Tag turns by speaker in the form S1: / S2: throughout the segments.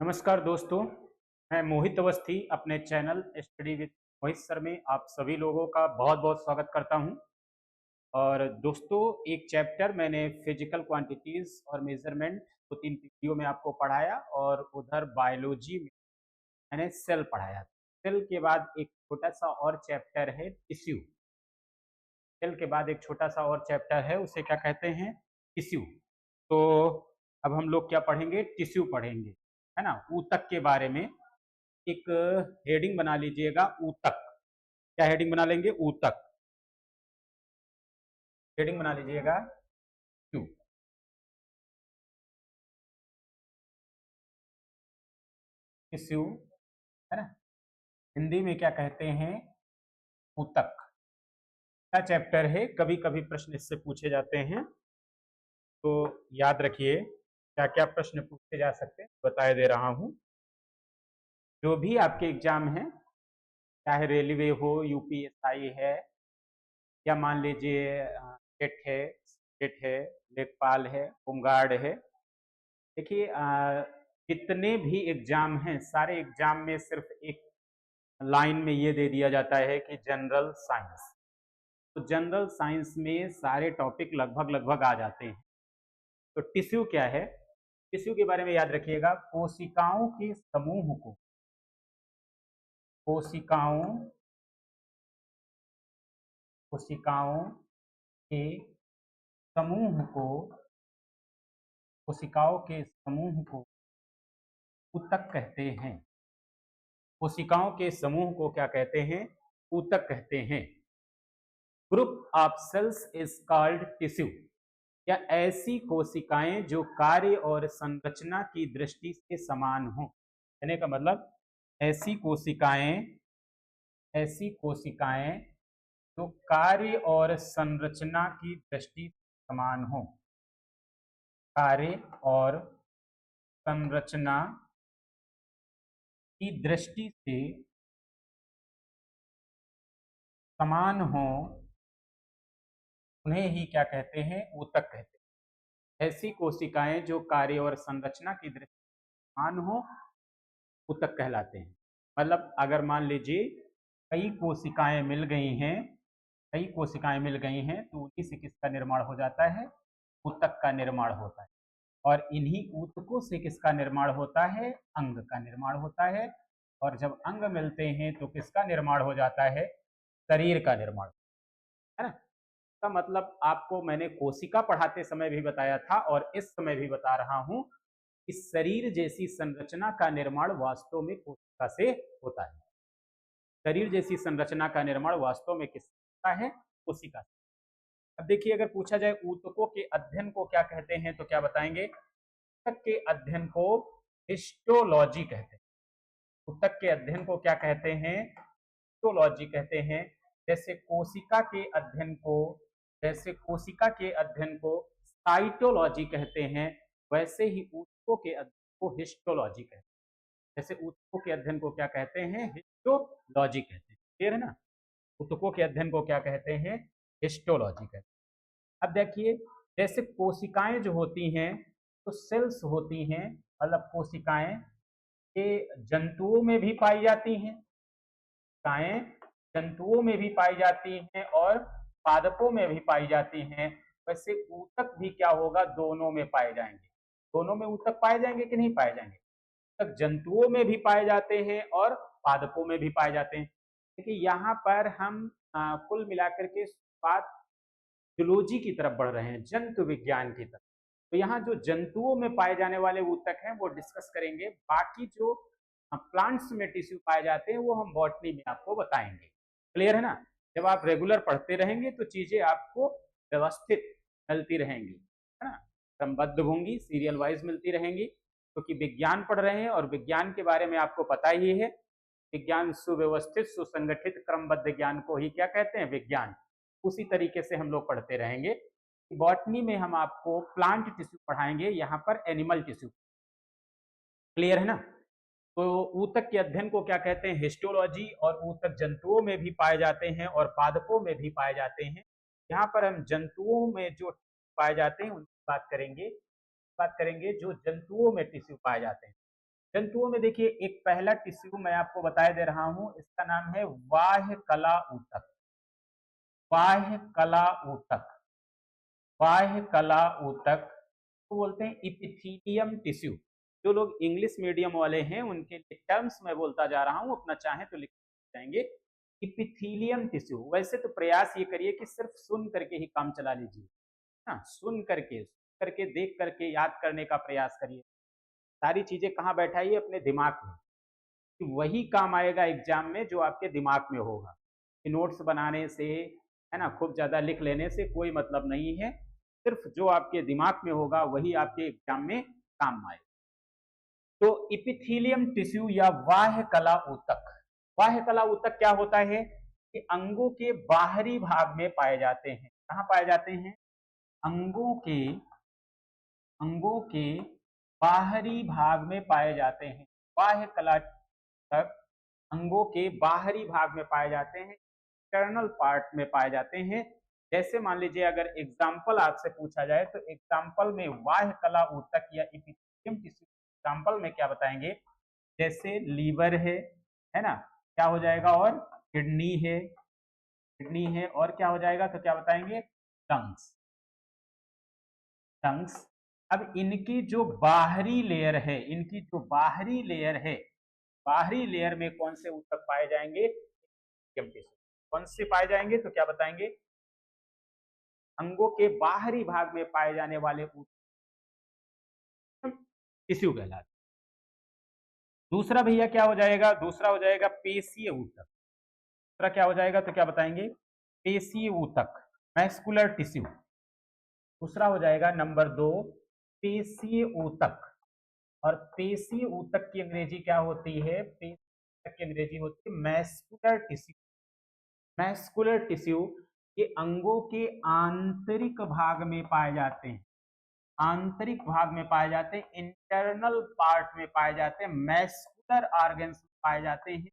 S1: नमस्कार दोस्तों, मैं मोहित अवस्थी अपने channel study with Mohit sir में आप सभी लोगों का बहुत-बहुत स्वागत करता हूं। और दोस्तों, एक चैप्टर मैंने फिजिकल क्वांटिटीज और मेजरमेंट 2-3 वीडियो में आपको पढ़ाया और उधर बायोलॉजी में मैंने सेल पढ़ाया। सेल के बाद एक छोटा-सा और चैप्टर है टिश्यू। सेल के बाद एक छोटा-सा और चैप्टर है, उसे क्या कहते हैं? टिश्यू। तो अब हम लोग क्या पढ़ेंगे? टिश्यू पढ़ेंगे, है ना? ऊतक के बारे में एक हेडिंग बना लीजिएगा, ऊतक। क्या हेडिंग बना लेंगे? ऊतक। हेडिंग बना लीजिएगा क्यों? टिश्यू, है ना? हिंदी में क्या कहते हैं? ऊतक। क्या चैप्टर है? कभी कभी प्रश्न इससे पूछे जाते हैं, तो याद रखिए क्या क्या प्रश्न पूछे जा सकते हैं, बताए दे रहा हूं। जो भी आपके एग्जाम है, चाहे रेलवे हो, यूपीएसआई है, या मान लीजिए टेट है, स्टेट है, लेखपाल है, होमगार्ड है। देखिए, जितने भी एग्जाम हैं, सारे एग्जाम में सिर्फ एक लाइन में ये दे दिया जाता है कि जनरल साइंस। तो जनरल साइंस में सारे टॉपिक लगभग लगभग आ जाते हैं। तो टिश्यू क्या है? टिश्यू के बारे में याद रखिएगा, कोशिकाओं के समूह को, कोशिकाओं कोशिकाओं के समूह को कोशिकाओं के समूह को ऊतक कहते हैं। कोशिकाओं के समूह को क्या कहते हैं? ऊतक कहते हैं। Group of cells is called tissue. या ऐसी कोशिकाएं जो कार्य और संरचना की दृष्टि से समान हो। कहने का मतलब, ऐसी कोशिकाएं जो कार्य और संरचना की दृष्टि से समान हो। कार्य और संरचना की दृष्टि से समान हो, उन्हें ही क्या कहते हैं? ऊतक कहते हैं। ऐसी कोशिकाएं जो कार्य और संरचना की दृष्टि से समान हो, ऊतक कहलाते हैं। मतलब अगर मान लीजिए कई कोशिकाएं मिल गई हैं, कई कोशिकाएं मिल गई हैं, तो उन्हीं से किसका निर्माण हो जाता है? ऊतक का निर्माण होता है। और इन्हीं ऊतकों से किसका निर्माण होता है? अंग का निर्माण होता है। और जब अंग मिलते हैं तो किसका निर्माण हो जाता है? शरीर का निर्माण, है ना? का मतलब आपको मैंने कोशिका पढ़ाते समय भी बताया था और इस समय भी बता रहा हूं कि शरीर जैसी संरचना का निर्माण वास्तव में कोशिका से होता है। शरीर जैसी संरचना का निर्माण वास्तव में किससे होता है? कोशिका से। अब देखिए, अगर पूछा जाए ऊतकों के अध्ययन को क्या कहते हैं, तो क्या बताएंगे? ऊतक के अध्ययन को हिस्टोलॉजी कहते हैं। ऊतक के अध्ययन को क्या कहते हैं? हिस्टोलॉजी कहते हैं। जैसे कोशिका के अध्ययन को साइटोलॉजी कहते हैं, वैसे ही ऊतकों के अध्ययन को हिस्टोलॉजी कहते हैं। जैसे ऊतकों के अध्ययन को क्या कहते हैं? हिस्टोलॉजी कहते हैं। क्लियर है ना? ऊतकों के अध्ययन को क्या कहते हैं? हिस्टोलॉजी कहते हैं। अब देखिए, जैसे कोशिकाएं जो होती हैं, तो सेल्स होती हैं, मतलब कोशिकाएं ये जंतुओं में भी पाई जाती हैं। कोशिकाएं जंतुओं में भी पाई जाती हैं और पादपों में भी पाई जाती हैं। वैसे ऊतक भी क्या होगा? दोनों में पाए जाएंगे। दोनों में ऊतक पाए जाएंगे कि नहीं पाए जाएंगे? ऊतक जंतुओं में भी पाए जाते हैं और पादपों में भी पाए जाते हैं। देखिए, यहाँ पर हम कुल मिलाकर के बात जूलॉजी की तरफ बढ़ रहे हैं, जंतु विज्ञान की तरफ। तो यहाँ जो जंतुओं में पाए जाने वाले ऊतक हैं वो डिस्कस करेंगे। बाकी जो प्लांट्स में टिश्यू पाए जाते हैं वो हम बॉटनी में आपको बताएंगे। क्लियर है ना? जब आप रेगुलर पढ़ते रहेंगे तो चीजें आपको व्यवस्थित मिलती रहेंगी, है ना? क्रमबद्ध होंगी, सीरियल वाइज मिलती रहेंगी, क्योंकि विज्ञान पढ़ रहे हैं और विज्ञान के बारे में आपको पता ही है। विज्ञान सुव्यवस्थित, सुसंगठित, क्रमबद्ध ज्ञान को ही क्या कहते हैं? विज्ञान। उसी तरीके से हम लोग पढ़ते रहेंगे। बॉटनी में हम आपको प्लांट टिश्यू पढ़ाएंगे, यहाँ पर एनिमल टिश्यू। क्लियर है ना? तो ऊतक के अध्ययन को क्या कहते हैं? हिस्टोलॉजी। और ऊतक जंतुओं में भी पाए जाते हैं और पादपों में भी पाए जाते हैं। यहाँ पर हम जंतुओं में जो पाए जाते हैं उनकी बात करेंगे जो जंतुओं में टिश्यू पाए जाते हैं। जंतुओं में देखिए एक पहला टिश्यू मैं आपको बताए दे रहा हूं, इसका नाम है बाह्य कला ऊतक। बाह्य कला ऊतक, बाह्य कला ऊतक को बोलते हैं इपिथीलियम टिश्यू। जो लोग इंग्लिश मीडियम वाले हैं उनके लिए टर्म्स मैं बोलता जा रहा हूं, अपना चाहे तो लिख जाएंगे इपिथीलियम टिश्यू। वैसे तो प्रयास ये करिए कि सिर्फ सुन करके ही काम चला लीजिए, हाँ, सुन करके देख करके याद करने का प्रयास करिए। सारी चीजें कहाँ बैठाइए, अपने दिमाग में, कि वही काम आएगा एग्जाम में जो आपके दिमाग में होगा। नोट्स बनाने से, है ना, खूब ज्यादा लिख लेने से कोई मतलब नहीं है। सिर्फ जो आपके दिमाग में होगा वही आपके एग्जाम में काम आएगा। तो इपिथीलियम टिश्यू या बाह्य कला ऊतक, बाह्य कला ऊतक क्या होता है कि अंगों के बाहरी भाग में पाए जाते हैं। कहाँ पाए जाते हैं? अंगों के बाहरी भाग में पाए जाते हैं। बाह्य कला ऊतक अंगों के बाहरी भाग में पाए जाते हैं, इंटरनल पार्ट में पाए जाते हैं। जैसे मान लीजिए अगर एग्जाम्पल आपसे पूछा जाए तो एग्जाम्पल में बाह्य कला ऊतक या इपिथेलियम टिश्यू एग्जाम्पल में क्या बताएंगे? जैसे लीवर है ना, क्या हो जाएगा, और किडनी है और क्या हो जाएगा, तो क्या बताएंगे? लंग्स। लंग्स। अब इनकी जो बाहरी लेयर है, इनकी जो बाहरी लेयर है, बाहरी लेयर में कौन से ऊतक पाए जाएंगे? कौन से पाए जाएंगे, तो क्या बताएंगे? अंगों के बाहरी भाग में पाए जाने वाले ऊतक टिश्यू कहलाते। दूसरा भैया क्या हो जाएगा? दूसरा हो जाएगा पेशीय ऊतक। दूसरा क्या हो जाएगा, तो क्या बताएंगे? पेशीय ऊतक, मैस्कुलर टिश्यू। दूसरा हो जाएगा नंबर 2 पेशीय ऊतक। और पेशीय ऊतक की अंग्रेजी क्या होती है? पेशीय ऊतक की अंग्रेजी होती है मैस्कुलर टिश्यू। मैस्कुलर टिश्यू ये अंगों के आंतरिक भाग में पाए जाते हैं, आंतरिक भाग में पाए जाते हैं, इंटरनल पार्ट में पाए जाते हैं, मैस्कुलर ऑर्गन्स में पाए जाते हैं,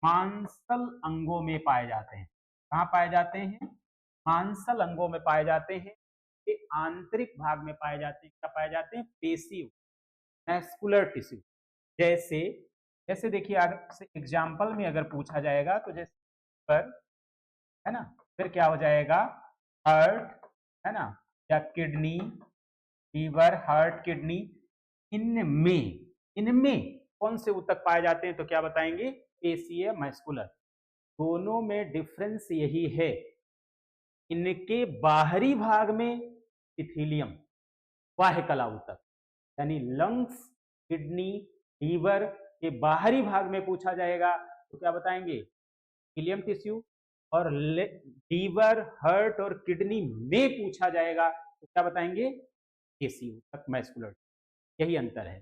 S1: मांसल अंगों में पाए जाते हैं। कहाँ पाए जाते हैं? मांसल अंगों में पाए जाते हैं। ये आंतरिक भाग में पाए जाते हैं। क्या पाए जाते हैं? पेशी, मैस्कुलर टिश्यू। जैसे जैसे देखिए आपसे एग्जाम्पल में अगर पूछा जाएगा तो जैसे पर, है ना, फिर क्या हो जाएगा? हार्ट, है ना, या किडनी, लीवर, हार्ट, किडनी, इनमें कौन से ऊतक पाए जाते हैं, तो क्या बताएंगे? पेशीय, मैस्कुलर। दोनों में डिफरेंस यही है, इनके बाहरी भाग में इथिलियम, बाह्य कला ऊतक, यानी लंग्स, किडनी, लीवर के बाहरी भाग में पूछा जाएगा तो क्या बताएंगे? Ileum tissue. और लीवर, हार्ट और किडनी में पूछा जाएगा तो क्या बताएंगे? पेशी ऊतक, मैस्कुलर। यही अंतर है।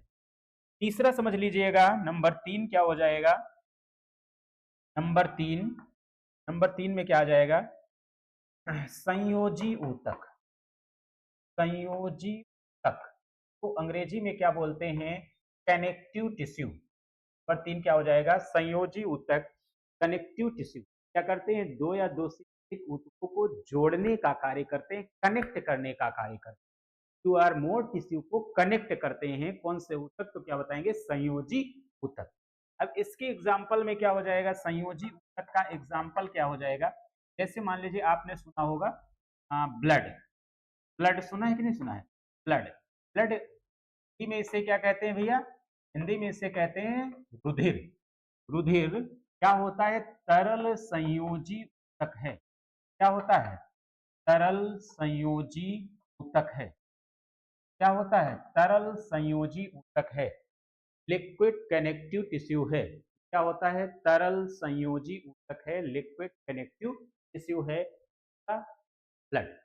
S1: तीसरा समझ लीजिएगा, नंबर 3 क्या हो जाएगा? नंबर 3 में क्या आ जाएगा? संयोजी ऊतक। संयोजी ऊतक को अंग्रेजी में क्या बोलते हैं? Connective tissue. नंबर 3 क्या हो जाएगा? संयोजी ऊतक, कनेक्टिव टिश्यू। क्या करते हैं? दो या दो से अधिक ऊतकों को जोड़ने का कार्य करते हैं, कनेक्ट करने का कार्य करते हैं। टू आर मोर टिश्यू को कनेक्ट करते हैं। कौन से ऊतक? तो क्या बताएंगे? संयोजी ऊतक। अब इसके एग्जाम्पल में क्या हो जाएगा? संयोजी ऊतक का एग्जाम्पल क्या हो जाएगा? जैसे मान लीजिए आपने सुना होगा ब्लड। ब्लड सुना है कि नहीं सुना है? ब्लड, ब्लड हिंदी में इसे क्या कहते हैं भैया? हिंदी में इसे कहते हैं रुधिर। रुधिर क्या होता है? तरल संयोजी ऊतक है। क्या होता है? तरल संयोजी ऊतक है। क्या होता है? तरल संयोजी ऊतक है। लिक्विड कनेक्टिव टिश्यू है। क्या होता है? तरल संयोजी ऊतक है, लिक्विड कनेक्टिव टिश्यू है ब्लड।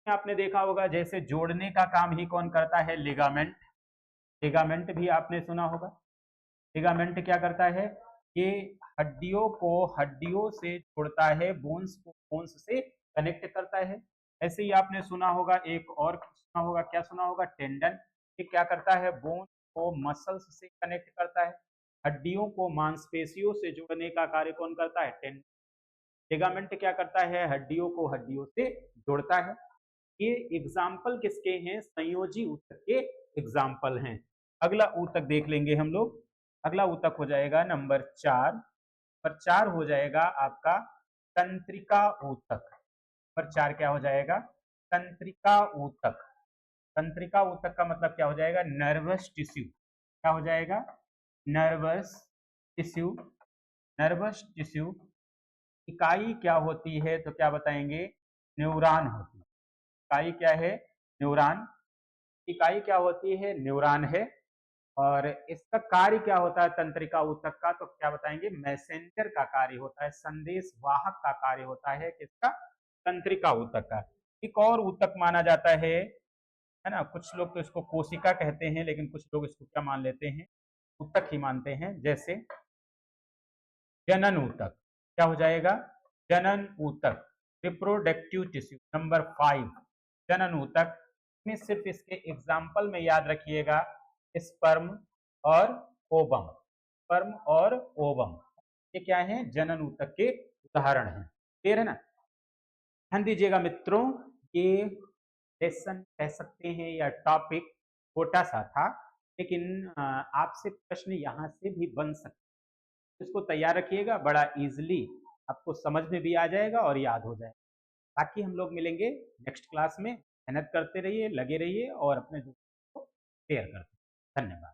S1: आपने देखा होगा जैसे जोड़ने का काम ही कौन करता है? लिगामेंट। लिगामेंट भी आपने सुना होगा। लिगामेंट क्या करता है? ये हड्डियों को हड्डियों से जोड़ता है, बोन्स को बोन्स से कनेक्ट करता है। ऐसे ही आपने सुना होगा, एक और सुना होगा, क्या सुना होगा? टेंडन। ये क्या करता है? बोन को मसल्स से कनेक्ट करता है। हड्डियों को मांसपेशियों से जोड़ने का कार्य कौन करता है? टेंडन। लिगामेंट क्या करता है? हड्डियों को हड्डियों से जोड़ता है। ये एग्जाम्पल किसके हैं? संयोजी ऊतक के एग्जाम्पल हैं। अगला ऊतक देख लेंगे हम लोग। अगला ऊतक हो जाएगा नंबर 4। नंबर 4 हो जाएगा आपका तंत्रिका ऊतक। नंबर 4 क्या हो जाएगा? तंत्रिका ऊतक। तंत्रिका ऊतक का मतलब क्या हो जाएगा? Nervous tissue. क्या हो जाएगा? Nervous tissue. नर्वस टिश्यू इकाई क्या होती है? तो क्या बताएंगे? न्यूरॉन होती है। इकाई क्या है? न्यूरॉन। इकाई क्या होती है? न्यूरॉन है। और इसका कार्य क्या होता है तंत्रिका ऊतक का? तो क्या बताएंगे? मैसेंजर का कार्य होता है, संदेश वाहक का कार्य होता है किसका? तंत्रिका ऊतक का। एक और ऊतक माना जाता है ना, कुछ लोग तो इसको कोशिका कहते हैं, लेकिन कुछ लोग इसको क्या मान लेते हैं? ऊतक ही मानते हैं। जैसे जनन ऊतक। क्या हो जाएगा? जनन ऊतक। रिप्रोडक्टिव टिश्यू नंबर 5 जनन ऊतक में सिर्फ इसके एग्जाम्पल में याद रखिएगा स्पर्म और ओवम। स्पर्म और ओवम ये क्या है? जनन ऊतक के उदाहरण हैं। क्लियर है ना? ध्यान दीजिएगा मित्रों, ये लेसन कह सकते हैं या टॉपिक छोटा सा था, लेकिन आपसे प्रश्न यहाँ से भी बन सकते हैं। इसको तैयार रखिएगा, बड़ा इजीली आपको समझ में भी आ जाएगा और याद हो जाएगा। बाकी हम लोग मिलेंगे नेक्स्ट क्लास में। मेहनत करते रहिए, लगे रहिए और अपने दोस्तों को शेयर करते रहिए। धन्यवाद।